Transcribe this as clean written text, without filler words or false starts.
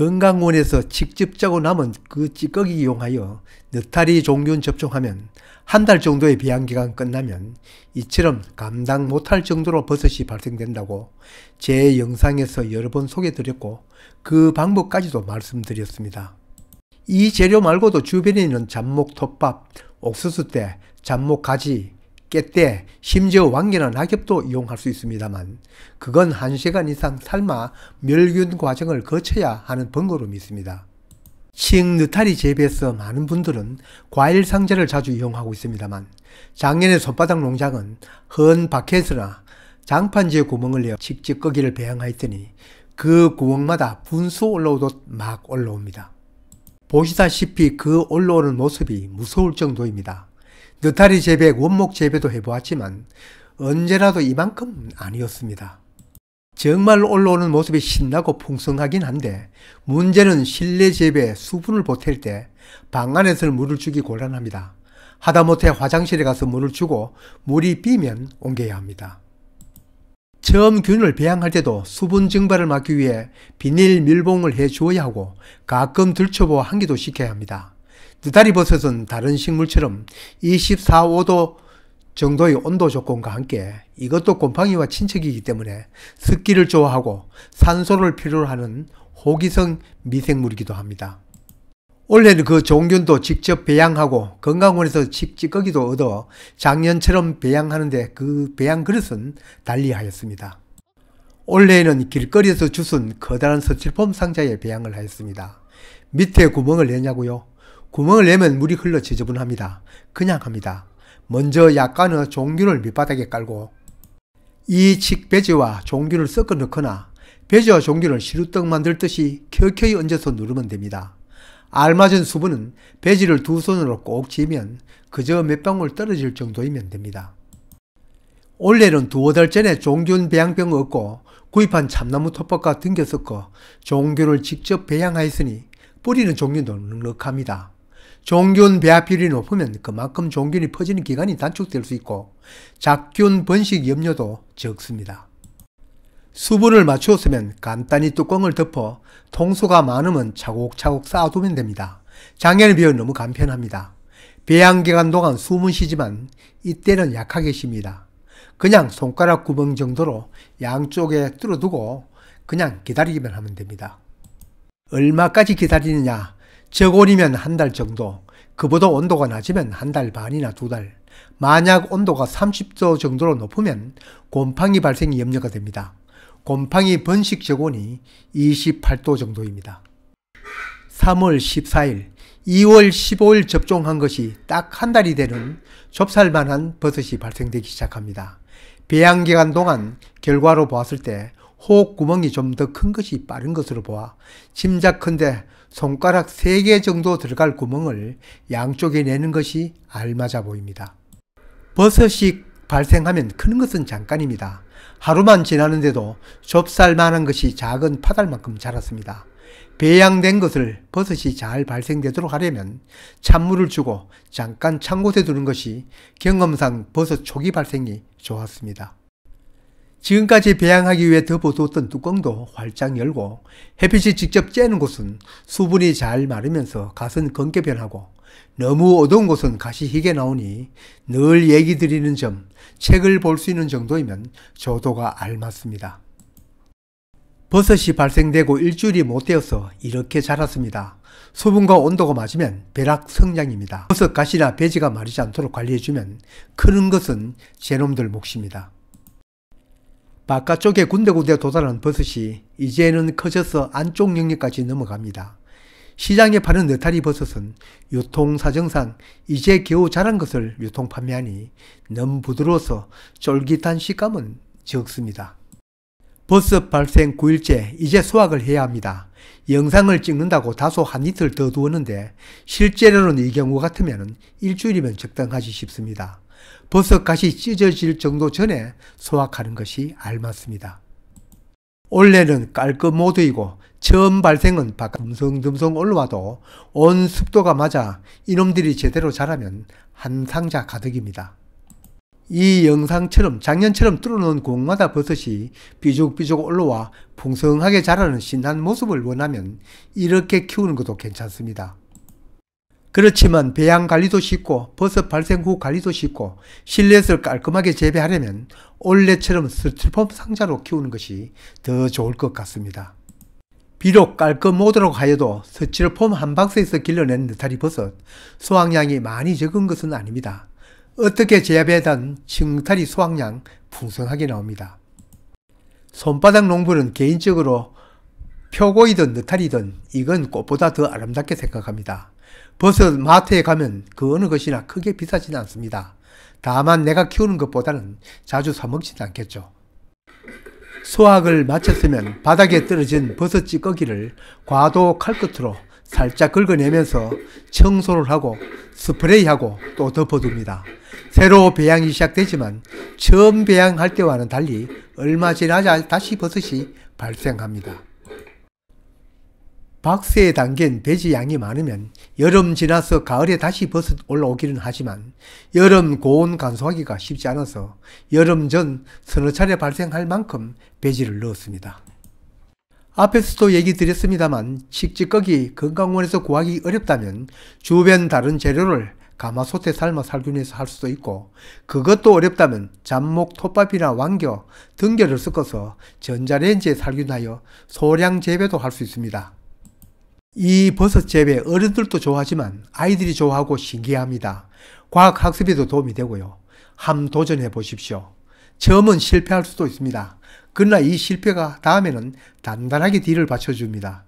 건강원에서 직접 짜고 남은 그 찌꺼기 이용하여 느타리 종균 접종하면 한 달 정도의 배양기간 끝나면 이처럼 감당 못할 정도로 버섯이 발생된다고 제 영상에서 여러 번 소개드렸고 그 방법까지도 말씀드렸습니다. 이 재료 말고도 주변에 있는 잡목 톱밥, 옥수수대, 잡목 가지, 깨대, 심지어 왕개나 낙엽도 이용할 수 있습니다만 그건 1시간 이상 삶아 멸균 과정을 거쳐야 하는 번거로움이 있습니다. 칡 느타리 재배에서 많은 분들은 과일 상자를 자주 이용하고 있습니다만 작년에 손바닥 농장은 헌 바켓이나 장판지에 구멍을 내어 칡찌꺼기를 배양하였더니 그 구멍마다 분수 올라오듯 막 올라옵니다. 보시다시피 그 올라오는 모습이 무서울 정도입니다. 느타리 재배, 원목 재배도 해보았지만 언제라도 이만큼은 아니었습니다. 정말 올라오는 모습이 신나고 풍성하긴 한데 문제는 실내 재배에 수분을 보탤 때 방 안에서는 물을 주기 곤란합니다. 하다못해 화장실에 가서 물을 주고 물이 비면 옮겨야 합니다. 처음 균을 배양할 때도 수분 증발을 막기 위해 비닐 밀봉을 해 주어야 하고 가끔 들춰보 환기도 시켜야 합니다. 느타리 버섯은 다른 식물처럼 24, 5도 정도의 온도 조건과 함께 이것도 곰팡이와 친척이기 때문에 습기를 좋아하고 산소를 필요로 하는 호기성 미생물이기도 합니다. 올해는 그 종균도 직접 배양하고 건강원에서 칡찌꺼기도 얻어 작년처럼 배양하는데 그 배양 그릇은 달리하였습니다. 올해에는 길거리에서 주운 커다란 스티로폼 상자에 배양을 하였습니다. 밑에 구멍을 내냐고요? 구멍을 내면 물이 흘러 지저분합니다. 그냥 합니다. 먼저 약간의 종균을 밑바닥에 깔고 이 칡배지와 종균을 섞어 넣거나 배지와 종균을 시루떡 만들듯이 켜켜이 얹어서 누르면 됩니다. 알맞은 수분은 배지를 두 손으로 꼭 쥐면 그저 몇 방울 떨어질 정도이면 됩니다. 올해는 두어 달 전에 종균 배양병을 얻고 구입한 참나무 톱밥과 등겨 섞어 종균을 직접 배양하였으니 뿌리는 종균도 넉넉합니다. 종균 배합비율이 높으면 그만큼 종균이 퍼지는 기간이 단축될 수 있고 작균 번식 염려도 적습니다. 수분을 맞추었으면 간단히 뚜껑을 덮어 통수가 많으면 차곡차곡 쌓아두면 됩니다. 작년에 비해 너무 간편합니다. 배양기간 동안 숨은 쉬지만 이때는 약하게 쉽니다. 그냥 손가락 구멍 정도로 양쪽에 뚫어두고 그냥 기다리기만 하면 됩니다. 얼마까지 기다리느냐? 저온이면 한 달 정도, 그보다 온도가 낮으면 한 달 반이나 두 달, 만약 온도가 30도 정도로 높으면 곰팡이 발생이 염려가 됩니다. 곰팡이 번식 저온이 28도 정도입니다. 3월 14일, 2월 15일 접종한 것이 딱 한 달이 되는 좁쌀만한 버섯이 발생되기 시작합니다. 배양기간 동안 결과로 보았을 때 호흡 구멍이 좀 더 큰 것이 빠른 것으로 보아 짐작컨대 손가락 3개 정도 들어갈 구멍을 양쪽에 내는 것이 알맞아 보입니다. 버섯이 발생하면 크는 것은 잠깐입니다. 하루만 지나는데도 좁쌀만한 것이 작은 파달만큼 자랐습니다. 배양된 것을 버섯이 잘 발생되도록 하려면 찬물을 주고 잠깐 찬 곳에 두는 것이 경험상 버섯 초기 발생이 좋았습니다. 지금까지 배양하기 위해 덮어두었던 뚜껑도 활짝 열고 햇빛이 직접 쬐는 곳은 수분이 잘 마르면서 갓은 검게 변하고 너무 어두운 곳은 갓이 희게 나오니 늘 얘기 드리는 점, 책을 볼 수 있는 정도이면 조도가 알맞습니다. 버섯이 발생되고 일주일이 못 되어서 이렇게 자랐습니다. 수분과 온도가 맞으면 벼락 성장입니다. 버섯 가시나 배지가 마르지 않도록 관리해주면 크는 것은 제놈들 몫입니다. 바깥쪽에 군데군데 도달한 버섯이 이제는 커져서 안쪽 영역까지 넘어갑니다. 시장에 파는 느타리 버섯은 유통사정상 이제 겨우 자란 것을 유통 판매하니 너무 부드러워서 쫄깃한 식감은 적습니다. 버섯 발생 9일째 이제 수확을 해야 합니다. 영상을 찍는다고 다소 한 이틀 더 두었는데 실제로는 이 경우 같으면 일주일이면 적당하지 싶습니다. 버섯갓이 찢어질 정도 전에 수확하는 것이 알맞습니다. 올해는 깔끔 모드이고 처음 발생은 바깥 듬성듬성 올라와도 온 습도가 맞아 이놈들이 제대로 자라면 한 상자 가득입니다. 이 영상처럼 작년처럼 뚫어놓은 공마다 버섯이 삐죽삐죽 올라와 풍성하게 자라는 신한 모습을 원하면 이렇게 키우는 것도 괜찮습니다. 그렇지만 배양 관리도 쉽고 버섯 발생 후 관리도 쉽고 실내에서 깔끔하게 재배하려면 올해처럼 스티로폼 상자로 키우는 것이 더 좋을 것 같습니다. 비록 깔끔 못하도록 하여도 스티로폼 한 박스에서 길러낸 느타리 버섯 수확량이 많이 적은 것은 아닙니다. 어떻게 재배하든 층타리 수확량 풍성하게 나옵니다. 손바닥 농부는 개인적으로 표고이든 느타리든 이건 꽃보다 더 아름답게 생각합니다. 버섯 마트에 가면 그 어느 것이나 크게 비싸지는 않습니다. 다만 내가 키우는 것보다는 자주 사 먹지는 않겠죠. 수확을 마쳤으면 바닥에 떨어진 버섯 찌꺼기를 과도 칼끝으로 살짝 긁어내면서 청소를 하고 스프레이하고 또 덮어둡니다. 새로 배양이 시작되지만 처음 배양할 때와는 달리 얼마 지나자 다시 버섯이 발생합니다. 박스에 담긴 배지 양이 많으면 여름 지나서 가을에 다시 버섯 올라오기는 하지만 여름 고온 간수하기가 쉽지 않아서 여름 전 서너 차례 발생할 만큼 배지를 넣었습니다. 앞에서도 얘기 드렸습니다만 칡찌꺼기 건강원에서 구하기 어렵다면 주변 다른 재료를 가마솥에 삶아 살균해서 할 수도 있고 그것도 어렵다면 잡목, 톱밥이나 왕겨, 등겨를 섞어서 전자레인지에 살균하여 소량 재배도 할 수 있습니다. 이 버섯 재배 어른들도 좋아하지만 아이들이 좋아하고 신기해합니다. 과학학습에도 도움이 되고요. 한번 도전해 보십시오. 처음은 실패할 수도 있습니다. 그러나 이 실패가 다음에는 단단하게 뒤를 받쳐줍니다.